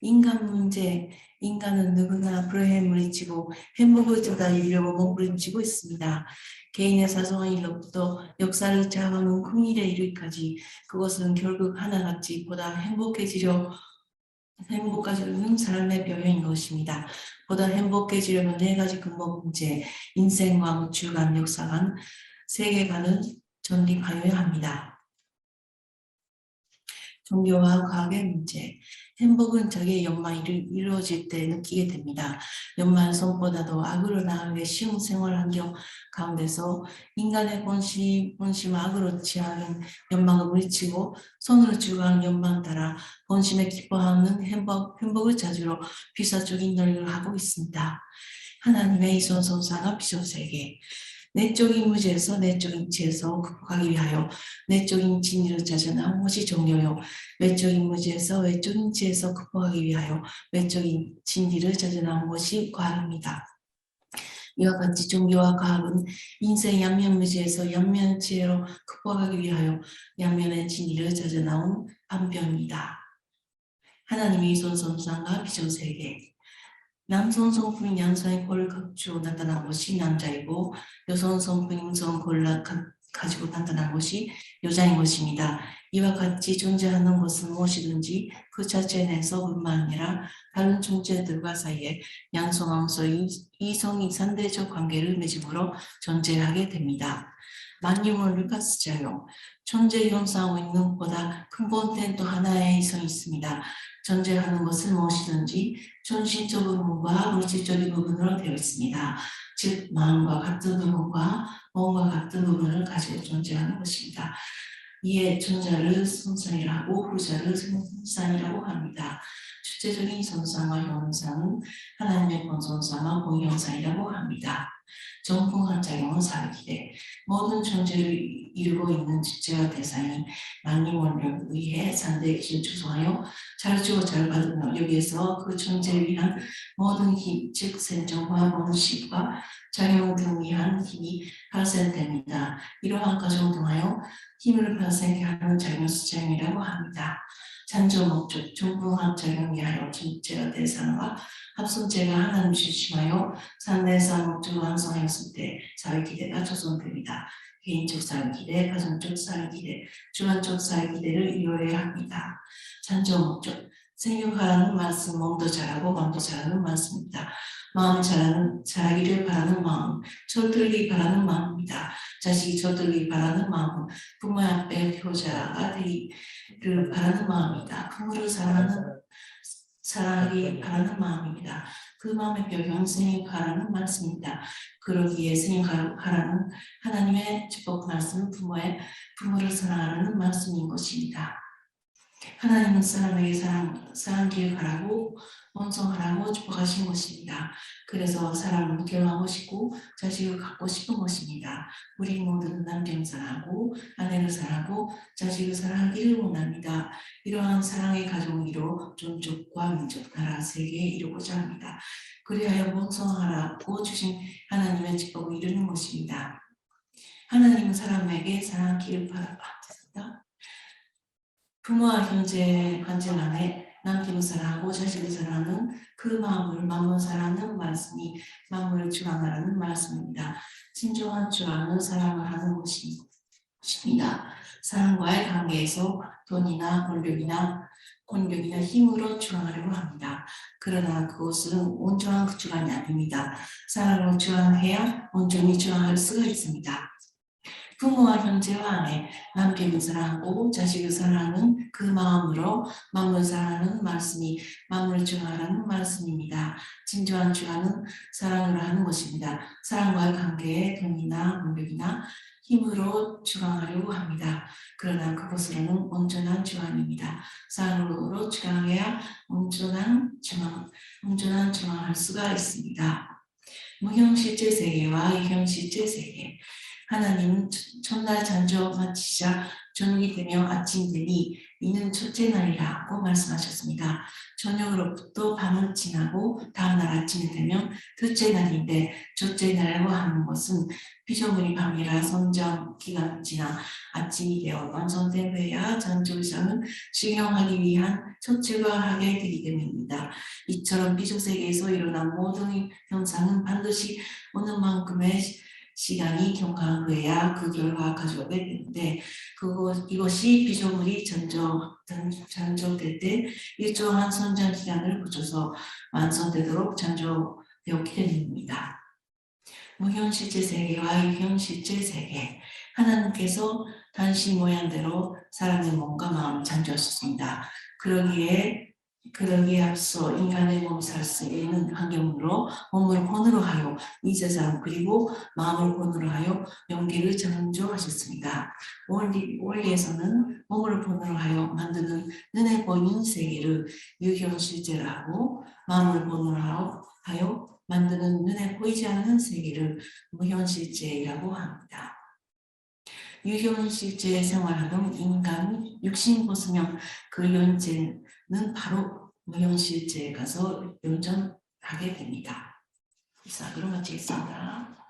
인간 문제, 인간은 누구나 불행에 물리치고 행복을 쫓아내려고 몸부림치고 있습니다. 개인의 사소한 일로부터 역사를 좌우하는 큰 일에 이르기까지 그것은 결국 하나같이 보다 행복해지려는 삶의 표현인 것입니다. 보다 행복해지려면 네 가지 근본 문제, 인생관, 우주관, 역사관, 세계관을 정립하여야 합니다. 종교와 과학의 문제. 행복은 자기의 연만이 이루어질 때 느끼게 됩니다. 연만 손보다도 악으로 나아가기 쉬운 생활 환경 가운데서 인간의 본심 악으로 취하는 연망을 물리치고 손으로 주관하는 연망 따라 본심에 기뻐하는 행복을 찾으러 비사적인 노력을 하고 있습니다. 하나님의 이손손상과 비전세계. 내적인 무지에서 내적인 지에서 극복하기 위하여 내적인 진리를 찾아 나온 것이 종교요. 외적인 무지에서 외적인 지에서 극복하기 위하여 외적인 진리를 찾아 나온 것이 과학입니다. 이와 같이 종교와 과학은 인생 양면무지에서 양면지혜로 극복하기 위하여 양면의 진리를 찾아 나온 반변입니다. 하나님의 손손상과 비전세계. 남성 성품인 양성의 꼴을 갖추고 나타난 것이 남자이고 여성 성품인 음성 꼴을 가지고 나타난 것이 여자인 것입니다. 이와 같이 존재하는 것은 무엇이든지 그 자체 내에서뿐만 아니라 다른 존재들과 사이에 양성함으로써 이성이 상대적 관계를 맺음으로 존재하게 됩니다. 만유물 루카스 자용. 존재 형성하고 있는 것보다 근본된 또 하나의 이성이 있습니다. 존재하는 것은 무엇이든지 존신적 부분과 물질적인 부분으로 되어 있습니다. 즉 마음과 같은 부분과 몸과 같은 부분을 가지고 존재하는 것입니다. 이에 전자를 손상이라고 후자를 손상이라고 합니다. 주체적인 손상과 현상은 하나님의 본손상과 본형상이라고 합니다. 정풍한 작용은 사기대. 모든 존재를 이루고 있는 주체와 대상이 만유 원력에 의해 상대의 기를 조성하여 잘 주고 잘 받으며 여기에서 그 존재를 위한 모든 힘, 즉 생존과 번식과 작용 등 위한 힘이 발생됩니다. 이러한 과정 통하여 힘을 발생하게 하는 작용 수작용이라고 합니다. 잔조 목적, 정풍한 작용 위하여 존재와 대상과 합성체가 하나님 주심하여 상대사 목적을 완성하였을 때 사회기대가 조성됩니다. 개인적 사회기대, 가정적 사회기대, 주관적 사회기대를 이루어야 합니다. 잔조 목적, 생육하라는 말씀, 몸도 자라고 마음도 자라는 말씀입니다. 마음 자라기를 바라는 마음, 저들기 바라는 마음입니다. 자식이 저들기 바라는 마음은 부모의 앞에 효자가 되기를 바라는 마음입니다. 부모를 사랑하기 바라는 마음입니다. 그 마음의 뼈 생육하라는 말씀입니다. 그러기에 생육하라는 하나님의 축복 말씀은 부모를 사랑하라는 말씀인 것입니다. 하나님은 사람에게 사랑기를 바라고 원성하라고 축복하신 것입니다. 그래서 사람은 결혼하고 싶고 자식을 갖고 싶은 것입니다. 우리 모두는 남편을 사랑하고 아내를 사랑하고 자식을 사랑하기를 원합니다. 이러한 사랑의 가정을 이루어 종족과 민족, 나라, 세계에 이루고자 합니다. 그리하여 원성하라고 주신 하나님의 축복을 이루는 것입니다. 하나님은 사람에게 사랑기를 바랍니다. 부모와 형제 관계 안에 남편을 사랑하고 자식을 사랑하는 그 마음을 만물 사랑하는 말씀이 만물을 주관하라는 말씀입니다. 진정한 주관은 사랑을 하는 것입니다. 사랑과의 관계에서 돈이나 권력이나 힘으로 주관하려고 합니다. 그러나 그것은 온전한 주관이 아닙니다. 사랑으로 주관해야 온전히 주관할 수가 있습니다. 부모와 형제와 아내, 남편을 사랑하고 자식을 사랑하는 그 마음으로 만물을 사랑하는 말씀이 만물을 주관하라는 말씀입니다. 진정한 주관은 사랑으로 하는 것입니다. 사랑과의 관계에 돈이나 권력이나 힘으로 주관하려고 합니다. 그러나 그것으로는 온전한 주관입니다. 사랑으로 주관해야 온전한 주관할 수가 있습니다. 무형실제 세계와 유형실제 세계. 하나님은 첫날 잔조 마치자 저녁이 되며 아침이 되니 이는 첫째 날이라고 말씀하셨습니다. 저녁으로부터 밤은 지나고 다음날 아침이 되면 둘째 날인데 첫째 날이라고 하는 것은 피조물이 밤이라 선정 기간이 지나 아침이 되어 완성된 후에야 잔조 이상은 식용하기 위한 첫째가 하게 되기 때문입니다. 이처럼 비적 세계에서 일어난 모든 현상은 반드시 어느 만큼의 시간이 경과해야 그 결과가 가져오게 되는데 이것이 피조물이 창조될 때 일정한 성장 기간을 거쳐서 완성되도록 창조되었기 때문입니다. 무현실제 세계와 유현실제 세계 하나님께서 당신 모양대로 사람의 몸과 마음을 창조하셨습니다. 그러기에 앞서 인간의 몸이 살 수 있는 환경으로 몸을 본으로 하여 이 세상 그리고 마음을 본으로 하여 영계를 창조하셨습니다. 원리에서는 몸을 본으로 하여 만드는 눈에 보이는 세계를 유현실제라 하고 마음을 본으로 하여 만드는 눈에 보이지 않는 세계를 무현실제라고 합니다. 유현실제에 생활하던 인간 육신 벗으면 그 현재는 바로 무현실제에 가서 연전하게 됩니다. 이상으로 마치겠습니다.